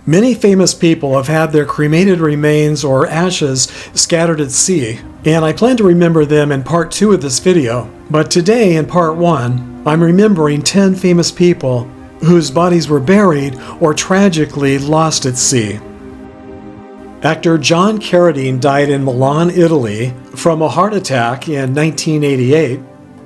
Many famous people have had their cremated remains or ashes scattered at sea, and I plan to remember them in part 2 of this video. But today, in part 1, I'm remembering 10 famous people whose bodies were buried or tragically lost at sea. Actor John CARRADINE died in Milan, Italy, from a heart attack in 1988,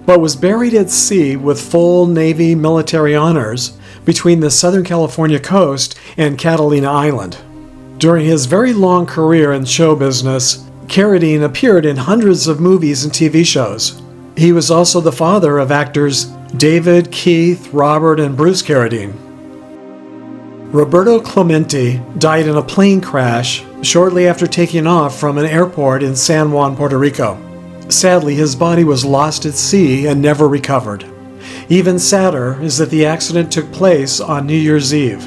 but was buried at sea with full Navy military honors between the Southern California coast and Catalina Island. During his very long career in show business, CARRADINE appeared in hundreds of movies and TV shows. He was also the father of actors David, Keith, Robert, and Bruce CARRADINE. Roberto Clemente died in a plane crash shortly after taking off from an airport in San Juan, Puerto Rico. Sadly, his body was lost at sea and never recovered. Even sadder is that the accident took place on New Year's Eve,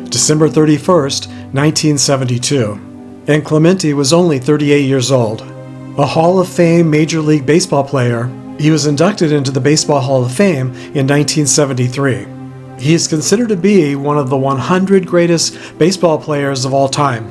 December 31st, 1972, and Clemente was only 38 years old. A Hall of Fame Major League Baseball player, he was inducted into the Baseball Hall of Fame in 1973. He is considered to be one of the 100 greatest baseball players of all time.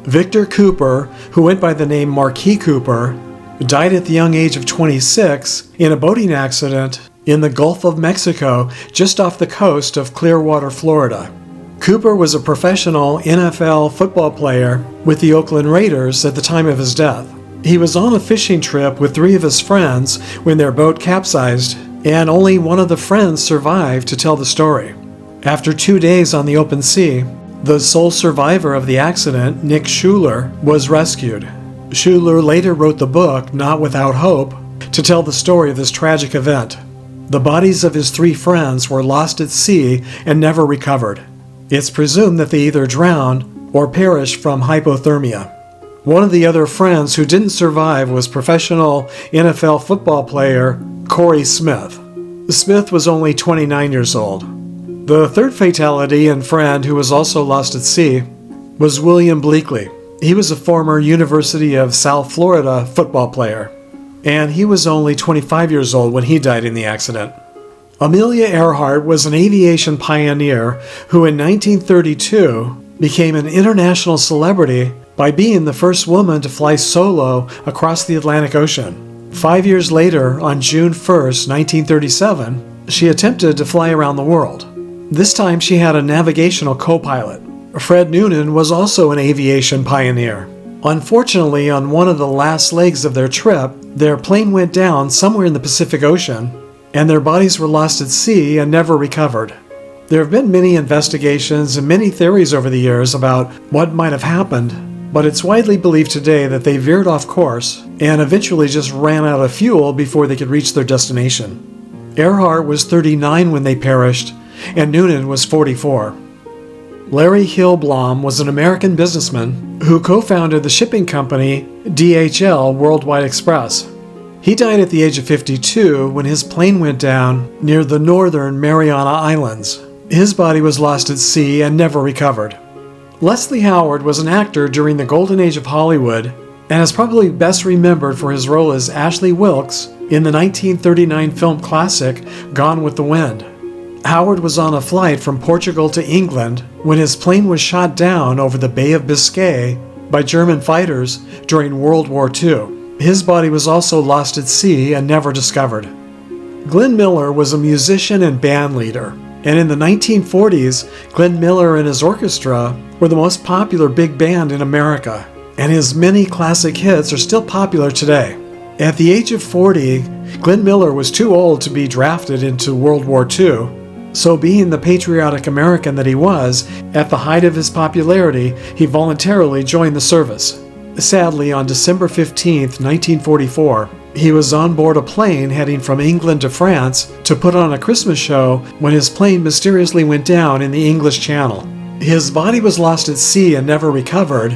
Victor Cooper, who went by the name Marquis Cooper, died at the young age of 26 in a boating accident in the Gulf of Mexico just off the coast of Clearwater, Florida. Cooper was a professional NFL football player with the Oakland Raiders at the time of his death. He was on a fishing trip with 3 of his friends when their boat capsized, and only one of the friends survived to tell the story. After 2 days on the open sea, the sole survivor of the accident, Nick Schuler, was rescued. Schuler later wrote the book, Not Without Hope, to tell the story of this tragic event. The bodies of his 3 friends were lost at sea and never recovered. It's presumed that they either drowned or perished from hypothermia. One of the other friends who didn't survive was professional NFL football player Corey Smith. Smith was only 29 years old. The third fatality and friend who was also lost at sea was William BLEAKLEY. He was a former University of South Florida football player, and he was only 25 years old when he died in the accident. Amelia Earhart was an aviation pioneer who in 1932 became an international celebrity by being the first woman to fly solo across the Atlantic Ocean. 5 years later, on June 1st, 1937, she attempted to fly around the world. This time she had a navigational co-pilot. Fred Noonan was also an aviation pioneer. Unfortunately, on one of the last legs of their trip, their plane went down somewhere in the Pacific Ocean, and their bodies were lost at sea and never recovered. There have been many investigations and many theories over the years about what might have happened, but it's widely believed today that they veered off course and eventually just ran out of fuel before they could reach their destination. Earhart was 39 when they perished, and Noonan was 44. Larry Hillblom was an American businessman who co-founded the shipping company DHL Worldwide Express. He died at the age of 52 when his plane went down near the northern Mariana Islands. His body was lost at sea and never recovered. Leslie Howard was an actor during the golden age of Hollywood and is probably best remembered for his role as Ashley Wilkes in the 1939 film classic Gone with the Wind. Howard was on a flight from Portugal to England when his plane was shot down over the Bay of Biscay by German fighters during World War II. His body was also lost at sea and never discovered. Glenn Miller was a musician and band leader, and in the 1940s, Glenn Miller and his orchestra were the most popular big band in America, and his many classic hits are still popular today. At the age of 40, Glenn Miller was too old to be drafted into World War II, so being the patriotic American that he was, at the height of his popularity, he voluntarily joined the service. Sadly, on December 15, 1944, he was on board a plane heading from England to France to put on a Christmas show when his plane mysteriously went down in the English Channel. His body was lost at sea and never recovered,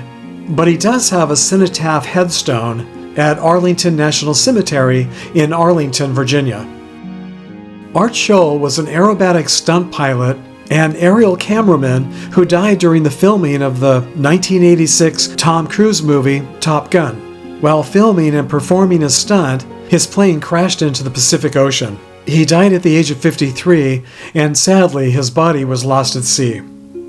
but he does have a cenotaph headstone at Arlington National Cemetery in Arlington, Virginia. Art Scholl was an aerobatic stunt pilot and aerial cameraman who died during the filming of the 1986 Tom Cruise movie Top Gun. While filming and performing a stunt, his plane crashed into the Pacific Ocean. He died at the age of 53, and sadly his body was lost at sea.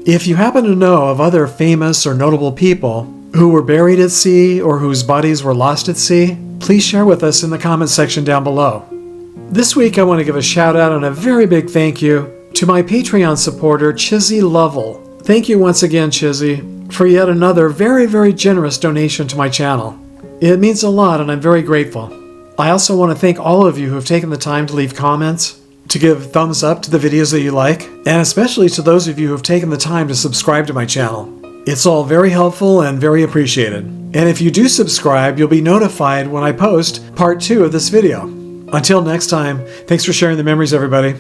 If you happen to know of other famous or notable people who were buried at sea or whose bodies were lost at sea, please share with us in the comments section down below. This week I want to give a shout out and a very big thank you to my Patreon supporter, Chizzy Lovell. Thank you once again, Chizzy, for yet another very generous donation to my channel. It means a lot and I'm very grateful. I also want to thank all of you who have taken the time to leave comments, to give thumbs up to the videos that you like, and especially to those of you who have taken the time to subscribe to my channel. It's all very helpful and very appreciated. And if you do subscribe, you'll be notified when I post part 2 of this video. Until next time, thanks for sharing the memories, everybody.